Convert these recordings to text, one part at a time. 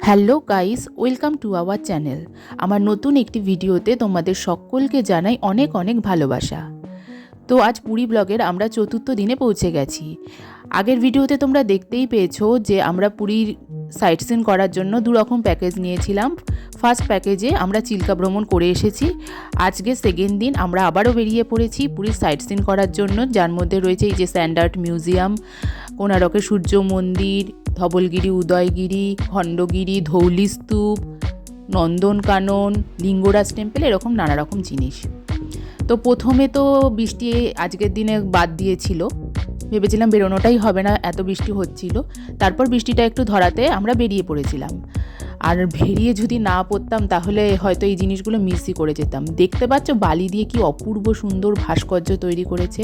Hello guys, welcome to our channel. আমার নতুন একটি ভিডিওতে তোমাদের সকলকে জানাই অনেক অনেক ভালোবাসা। তো আজ পুরী ব্লগের আমরা চতুর্থ দিনে পৌঁছে গেছি। আগের ভিডিওতে তোমরা দেখতেই পেয়েছো যে আমরা পুরীর সাইট সিন করার জন্য দুরকম প্যাকেজ নিয়েছিলাম। ফার্স্ট প্যাকেজে আমরা চিল্কা ভ্রমণ করে এসেছি। আজকে সেকেন্ড দিন আমরা আবারও বেরিয়ে পড়েছি পুরীর সাইট সিন করার জন্য, যার মধ্যে রয়েছে এই যে স্ট্যান্ডার্ড মিউজিয়াম, কোণারকের সূর্য মন্দির, ধবলগিরি, উদয়গিরি, খণ্ডগিরি, ধৌলি স্তূপ, নন্দনকানন, লিঙ্গরাজ টেম্পল, এরকম নানা রকম জিনিস। তো প্রথমে তো বৃষ্টি আজকের দিনে বাদ দিয়েছিল, ভেবেছিলাম বেরোনোটাই হবে না, এত বৃষ্টি হচ্ছিল। তারপর বৃষ্টিটা একটু ধরাতে আমরা বেরিয়ে পড়েছিলাম। আর বেরিয়ে যদি না পড়তাম তাহলে হয়তো এই জিনিসগুলো মিসই করে যেতাম। দেখতে পাচ্ছ বালি দিয়ে কি অপূর্ব সুন্দর ভাস্কর্য তৈরি করেছে।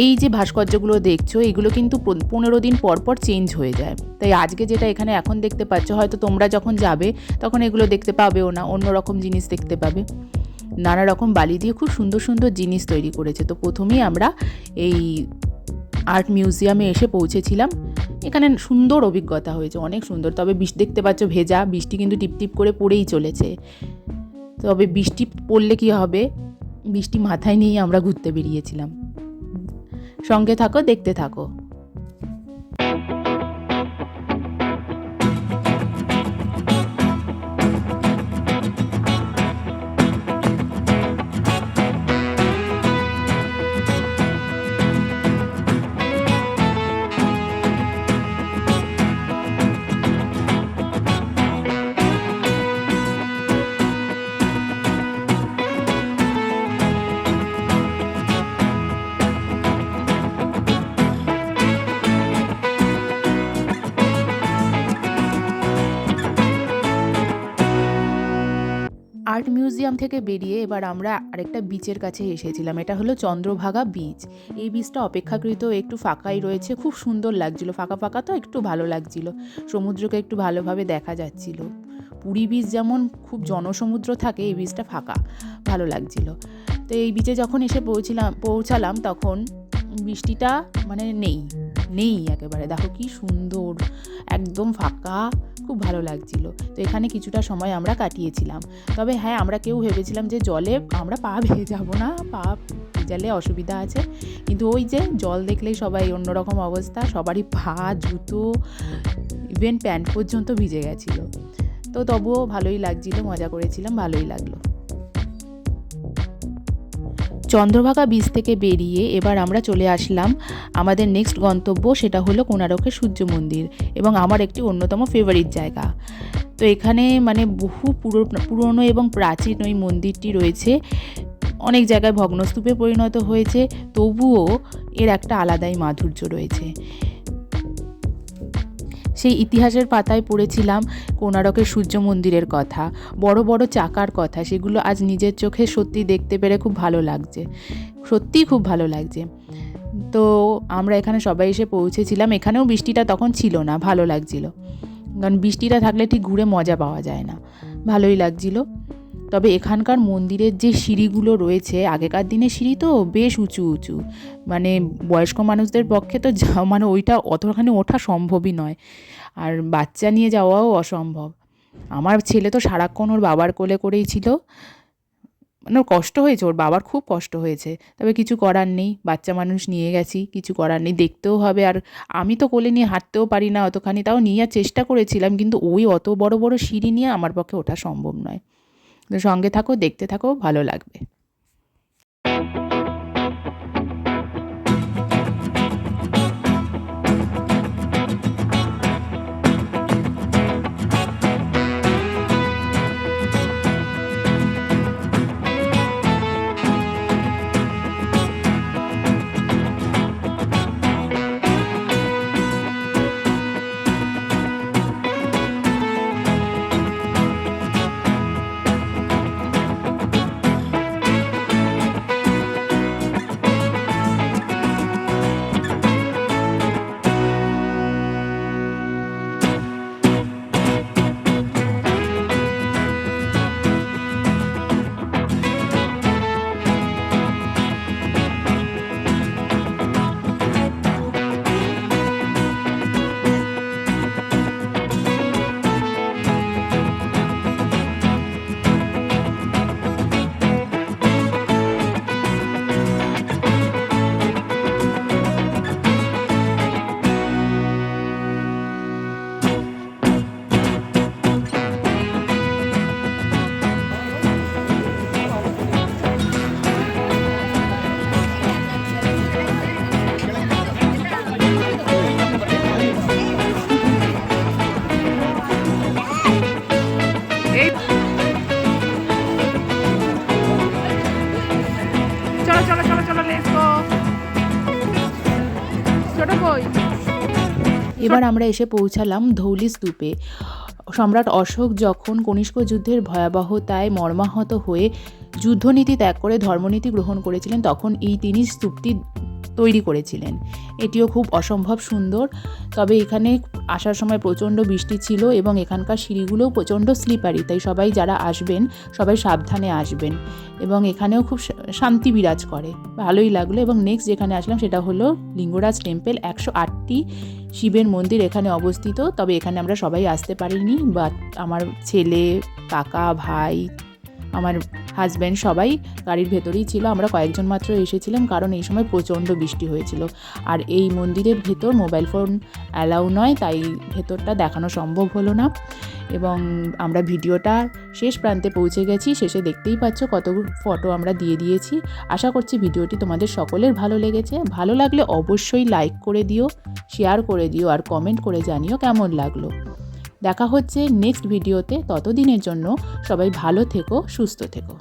এই যে ভাস্কর্যগুলো দেখছো এগুলো কিন্তু 15 দিন পর পর চেঞ্জ হয়ে যায়। তাই আজকে যেটা এখানে এখন দেখতে পাচ্ছ, হয়তো তোমরা যখন যাবে তখন এগুলো দেখতে পাবেও না, অন্য রকম জিনিস দেখতে পাবে। নানা রকম বালি দিয়ে খুব সুন্দর সুন্দর জিনিস তৈরি করেছে। তো প্রথমেই আমরা এই আর্ট মিউজিয়ামে এসে পৌঁছেছিলাম। এখানে সুন্দর অভিজ্ঞতা হয়েছে, অনেক সুন্দর। তবে বৃষ্টি দেখতে পাচ্ছ ভেজা, বৃষ্টি কিন্তু টিপটিপ করে পড়েই চলেছে। তবে বৃষ্টি পড়লে কি হবে, বৃষ্টি মাথায় নিয়েই আমরা ঘুরতে বেরিয়েছিলাম। সঙ্গে থাকো, দেখতে থাকো। আর্ট মিউজিয়াম থেকে বেরিয়ে এবার আমরা আরেকটা বিচের কাছে এসেছিলাম। এটা হলো চন্দ্রভাগা বিচ। এই বিচটা অপেক্ষাকৃত একটু ফাঁকাই রয়েছে, খুব সুন্দর লাগছিল। ফাঁকা ফাঁকা তো একটু ভালো লাগছিল, সমুদ্রকে একটু ভালোভাবে দেখা যাচ্ছিল। পুরী বিচ যেমন খুব জনসমুদ্র থাকে, এই বিচটা ফাঁকা, ভালো লাগছিল। তো এই বিচে যখন এসে পৌঁছালাম তখন বৃষ্টিটা মানে নেই একেবারে। দেখো কি সুন্দর, একদম ফাঁকা, খুব ভালো লাগছিল। তো এখানে কিছুটা সময় আমরা কাটিয়েছিলাম। তবে হ্যাঁ, আমরা কেউ ভেবেছিলাম যে জলে আমরা পা ভেজাবো না, পা ভেজালে অসুবিধা আছে। কিন্তু ওই যে জল দেখলেই সবাই অন্যরকম অবস্থা, সবারই পা, জুতো, ইভেন প্যান্ট পর্যন্ত ভিজে গেছিলো। তো তবুও ভালোই লাগছিল, মজা করেছিলাম, ভালোই লাগলো। চন্দ্রভাগা বিচ থেকে বেরিয়ে এবার আমরা চলে আসলাম আমাদের নেক্সট গন্তব্য, সেটা হলো কোণারকের সূর্য মন্দির, এবং আমার একটি অন্যতম ফেভারিট জায়গা। তো এখানে মানে বহু পুরনো এবং প্রাচীন ওই মন্দিরটি রয়েছে। অনেক জায়গায় ভগ্নস্তূপে পরিণত হয়েছে, তবুও এর একটা আলাদাই মাধুর্য রয়েছে। সেই ইতিহাসের পাতায় পড়েছিলাম কোণারকের সূর্য মন্দিরের কথা, বড় বড় চাকার কথা। সেগুলো আজ নিজের চোখে সত্যি দেখতে পেরে খুব ভালো লাগছে, সত্যিই খুব ভালো লাগছে। তো আমরা এখানে সবাই এসে পৌঁছেছিলাম। এখানেও বৃষ্টিটা তখন ছিল না, ভালো লাগছিল। কারণ বৃষ্টিটা থাকলে ঠিক ঘুরে মজা পাওয়া যায় না, ভালোই লাগছিল। তবে এখানকার মন্দিরের যে সিঁড়িগুলো রয়েছে, আগেকার দিনের সিঁড়ি তো বেশ উঁচু উঁচু, মানে বয়স্ক মানুষদের পক্ষে তো মানে ওইটা অতখানি ওঠা সম্ভবই নয়, আর বাচ্চা নিয়ে যাওয়াও অসম্ভব। আমার ছেলে তো সারাক্ষণ ওর বাবার কোলে করেই ছিল, মানে ওর কষ্ট হয়েছে, ওর বাবার খুব কষ্ট হয়েছে। তবে কিছু করার নেই, বাচ্চা মানুষ নিয়ে গেছি, কিছু করার নেই, দেখতেও হবে। আর আমি তো কোলে নিয়ে হাঁটতেও পারি না অতখানি, তাও নেওয়ার চেষ্টা করেছিলাম, কিন্তু ওই অত বড় বড় সিঁড়ি নিয়ে আমার পক্ষে ওঠা সম্ভব নয়। তো সঙ্গে থাকো, দেখতে থাকো, ভালো লাগবে। এবার আমরা এসে পৌঁছালাম ধৌলি স্তূপে। সম্রাট অশোক যখন কনিষ্ক যুদ্ধের ভয়াবহতায় মর্মাহত হয়ে যুদ্ধনীতি ত্যাগ করে ধর্মনীতি গ্রহণ করেছিলেন, তখন তিনি স্তূপটি তৈরি করেছিলেন। এটিও খুব অসম্ভব সুন্দর। তবে এখানে আসার সময় প্রচণ্ড বৃষ্টি ছিল এবং এখানকার সিঁড়িগুলোও প্রচণ্ড স্লিপারি, তাই সবাই যারা আসবেন সবাই সাবধানে আসবেন। এবং এখানেও খুব শান্তি বিরাজ করে, ভালোই লাগলো। এবং নেক্সট যেখানে আসলাম সেটা হলো লিঙ্গরাজ টেম্পল। 108টি শিবের মন্দির এখানে অবস্থিত। তবে এখানে আমরা সবাই আসতে পারিনি, বা আমার ছেলে, কাকা, ভাই, আমার হাজব্যান্ড সবাই গাড়ির ভেতরেই ছিল। আমরা কয়েকজন মাত্র এসেছিলাম, কারণ এই সময় প্রচণ্ড বৃষ্টি হয়েছিল। আর এই মন্দিরের ভেতর মোবাইল ফোন অ্যালাউ নয়, তাই ভেতরটা দেখানো সম্ভব হলো না। এবং আমরা ভিডিওটা শেষ প্রান্তে পৌঁছে গেছি। শেষে দেখতেই পাচ্ছ কত ফটো আমরা দিয়ে দিয়েছি। আশা করছি ভিডিওটি তোমাদের সকলের ভালো লেগেছে। ভালো লাগলে অবশ্যই লাইক করে দিও, শেয়ার করে দিও, আর কমেন্ট করে জানিও কেমন লাগলো। দেখা হচ্ছে নেক্সট ভিডিওতে। ততদিনের জন্য সবাই ভালো থেকো, সুস্থ থেকো।